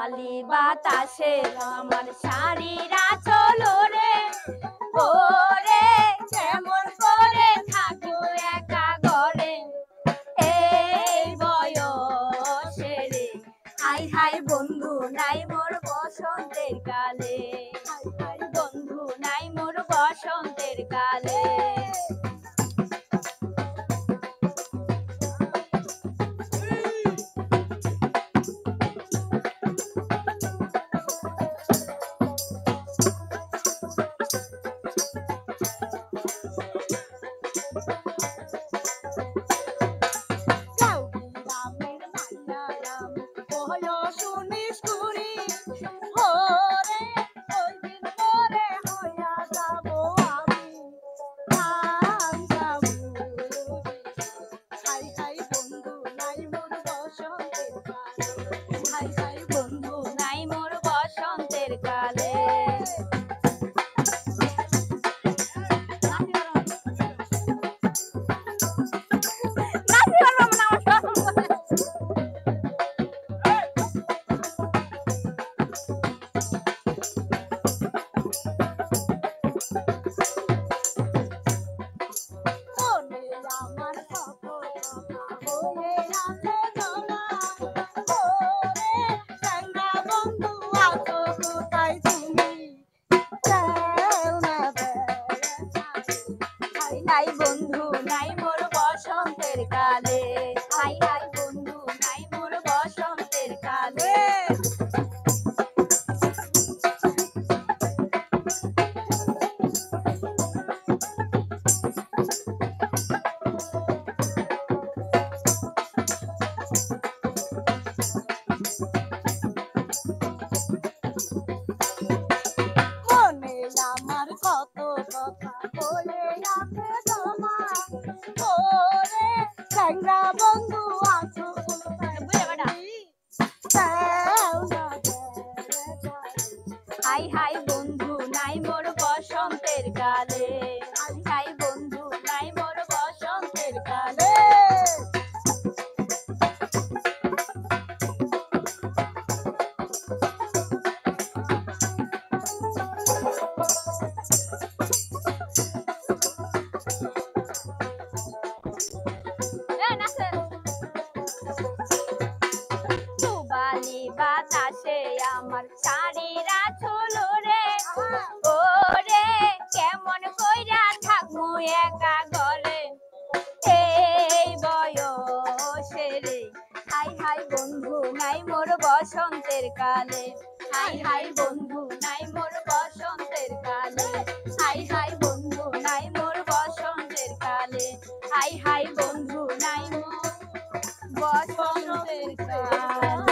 আলি বাতাসে আমার শাড়ির আঁচল রে ওরে কেমন করে থাকবো একা ঘরে এই বয়সে রে হাই হাই বন্ধু নাই মোর বসন্তের কালে হাই হাই বন্ধু নাই মোর বসন্তের কালে নাই বন্ধু নাই মোর বসন্তের কালে হাই হাই বন্ধু নাই মোর বসন্তের কালে মনে আমার কত কথা বলে আছে চ্যাংড়া বন্ধু আছো হাই হাই বন্ধু নাই মোর বসন্তের কালে হাই হাই বন্ধু নাই মোর বসন্তের কালে বাতাসে আমার শাড়ির আঁচল রে ওরে কেমন কইরা থাকমু একা ঘরে এই বয়সে রে হাই হাই বন্ধু নাই মোর বসন্তের কালে হাই হাই বন্ধু নাই মোর বসন্তের কালে হাই হাই বন্ধু নাই মোর বসন্তের কালে হাই হাই বন্ধু নাই মোর বসন্তের কালে।